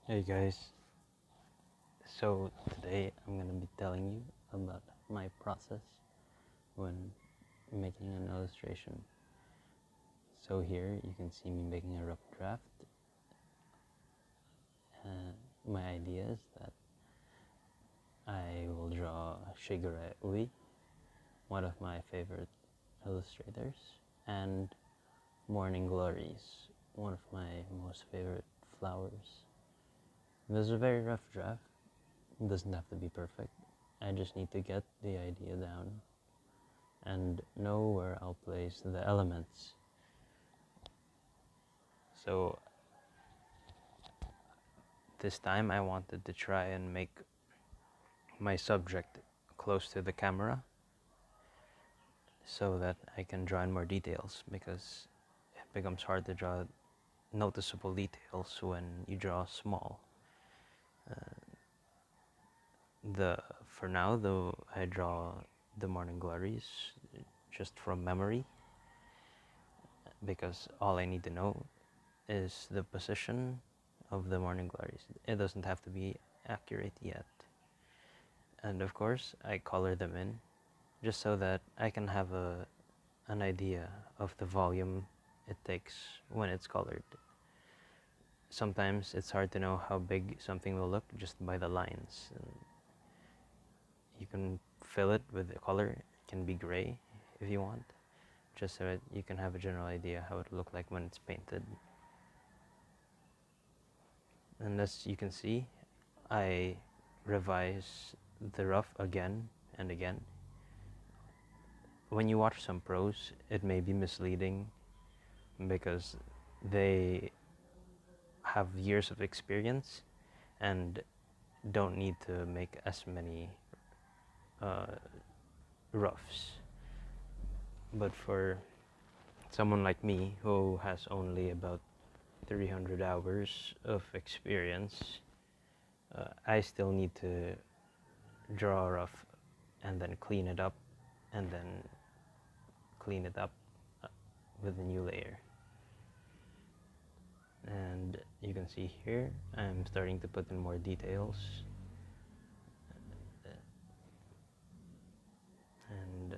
Hey guys, so today I'm gonna be telling you about my process when making an illustration. So here you can see me making a rough draft. My idea is that I will draw shi gure ui, one of my favorite illustrators, and morning glories, one of my most favorite flowers. This is a very rough draft. It doesn't have to be perfect. I just need to get the idea down and know where I'll place the elements. So this time I wanted to try and make my subject close to the camera so that I can draw in more details, because it becomes hard to draw noticeable details when you draw small. For now though, I draw the morning glories just from memory, because all I need to know is the position of the morning glories. It doesn't have to be accurate yet. And of course I color them in just so that I can have an idea of the volume it takes when it's colored. Sometimes it's hard to know how big something will look just by the lines. And you can fill it with the color. It can be gray if you want, just so that you can have a general idea how it will look like when it's painted. And as you can see, I revise the rough again and again. When you watch some pros, it may be misleading because they have years of experience and don't need to make as many roughs. But for someone like me who has only about 300 hours of experience, I still need to draw rough and then clean it up and then clean it up with a new layer. And you can see here I'm starting to put in more details, and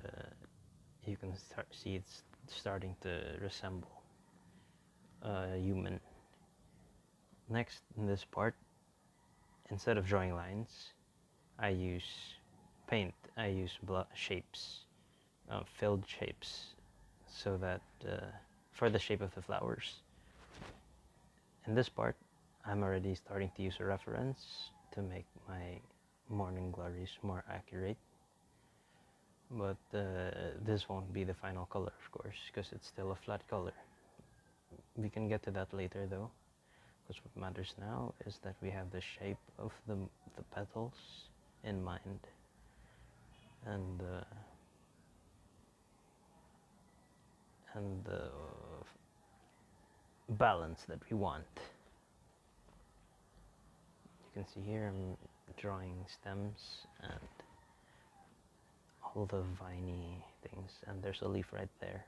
you can see it's starting to resemble a human. Next, in this part, instead of drawing lines, I use paint. I use shapes, filled shapes, so that for the shape of the flowers. In this part, I'm already starting to use a reference to make my morning glories more accurate. But this won't be the final color, of course, because it's still a flat color. We can get to that later though, because what matters now is that we have the shape of the petals in mind, and the balance that we want. You can see here I'm drawing stems and all the viney things, and there's a leaf right there.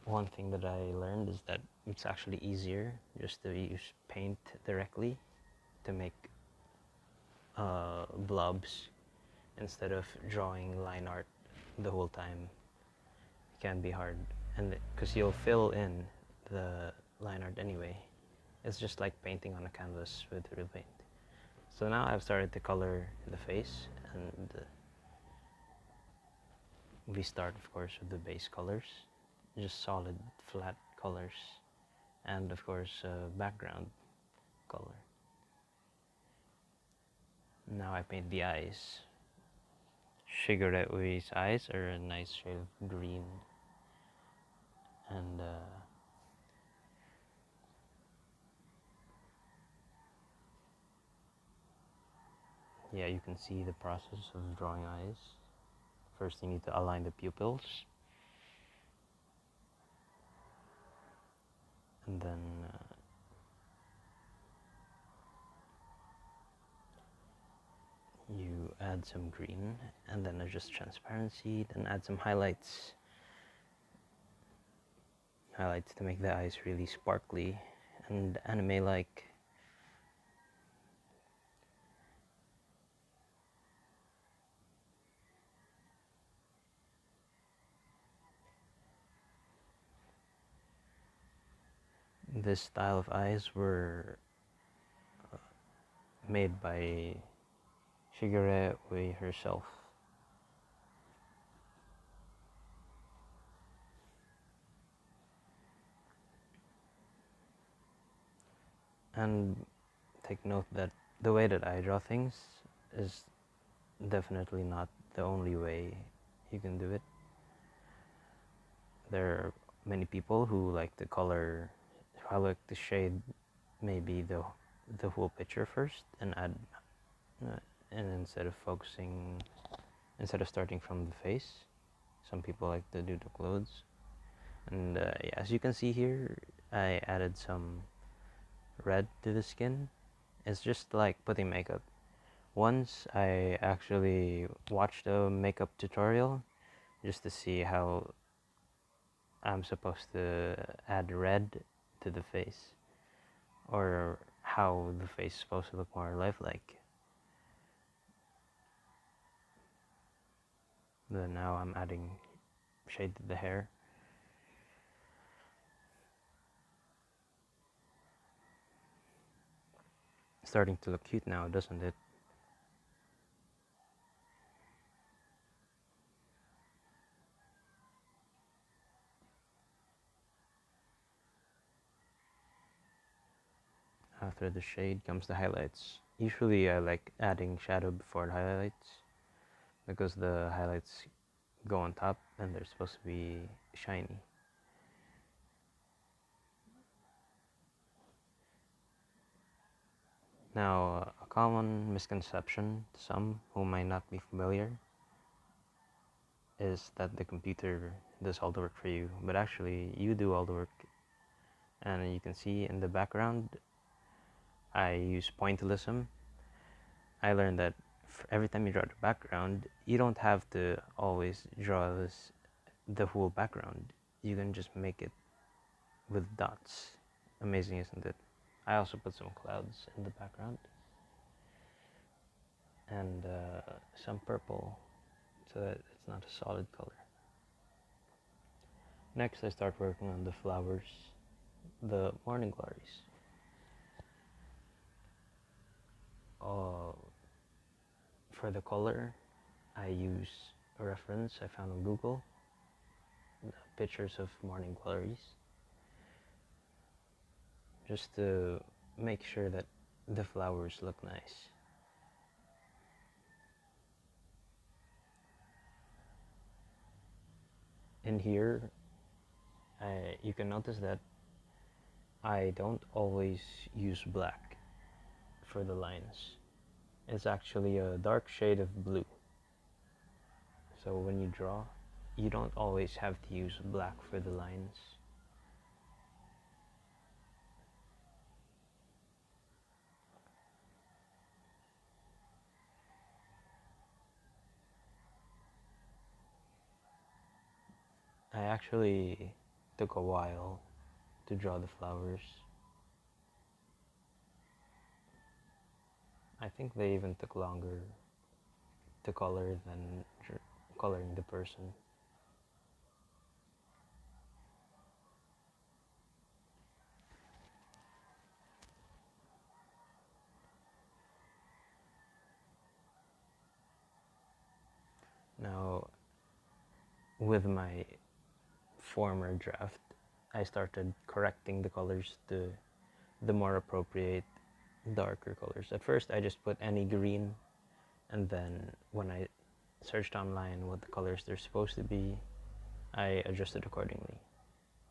One thing that I learned is that it's actually easier just to use paint directly to make blobs instead of drawing line art the whole time. It can be hard, and because you'll fill in the line art anyway. It's just like painting on a canvas with real paint. So now I've started to color the face, and we start of course with the base colors, just solid flat colors, and of course background color. Now I paint the eyes. shi gure ui's eyes are a nice shade of green, and yeah, you can see the process of drawing eyes. First you need to align the pupils, and then you add some green, and then adjust transparency, then add some highlights. highlights to make the eyes really sparkly and anime-like. This style of eyes were made by Shigure Ui herself. And take note that the way that I draw things is definitely not the only way you can do it. There are many people who like to color, who like to shade maybe the whole picture first and add, and instead of starting from the face, some people like to do the clothes. And yeah, as you can see here, I added some red to the skin. It's just like putting makeup. Once I actually watched a makeup tutorial just to see how I'm supposed to add red to the face, or how the face is supposed to look more lifelike. Then now I'm adding shade to the hair. Starting to look cute now, doesn't it? After the shade comes the highlights. Usually I like adding shadow before the highlights because the highlights go on top and they're supposed to be shiny. Now, a common misconception to some who might not be familiar is that the computer does all the work for you, but actually you do all the work. And you can see in the background, I use pointillism. I learned that every time you draw the background, you don't have to always draw the whole background. You can just make it with dots. Amazing, isn't it? I also put some clouds in the background and some purple so that it's not a solid color. Next, I start working on the flowers, the morning glories. For the color, I use a reference I found on Google, pictures of morning glories, just to make sure that the flowers look nice. In here, you can notice that I don't always use black for the lines. It's actually a dark shade of blue. So when you draw, you don't always have to use black for the lines. I actually took a while to draw the flowers. I think they even took longer to color than coloring the person. Now, with my former draft, I started correcting the colors to the more appropriate darker colors. At first, I just put any green, and then when I searched online what the colors they're supposed to be, I adjusted accordingly.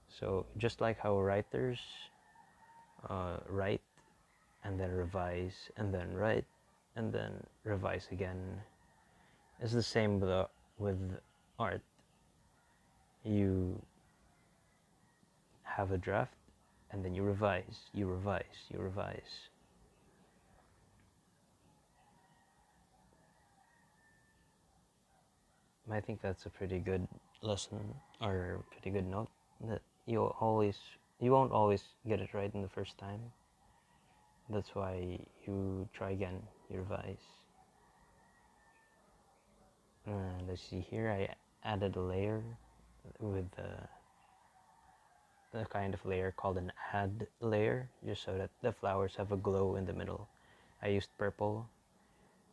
So just like how writers write and then revise and then write and then revise again, it's the same with art. You have a draft and then you revise, you revise, you revise. I think that's a pretty good lesson or pretty good note that you won't always get it right in the first time. That's why you try again, you revise. Let's see here, I added a layer with the kind of layer called an add layer, just so that the flowers have a glow in the middle. I used purple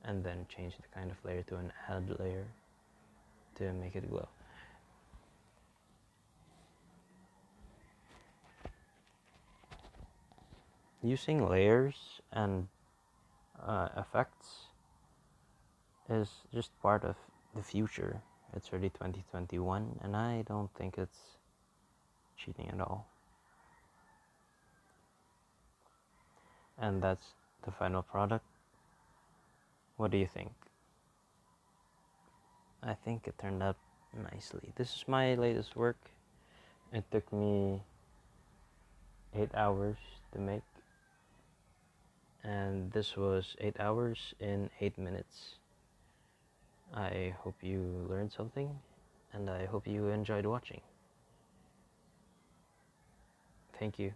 and then changed the kind of layer to an add layer to make it glow. Using layers and effects is just part of the future. It's already 2021 and I don't think it's cheating at all. And that's the final product. What do you think? I think it turned out nicely. This is my latest work. It took me 8 hours to make, and this was 8 hours in 8 minutes. I hope you learned something, and I hope you enjoyed watching. Thank you.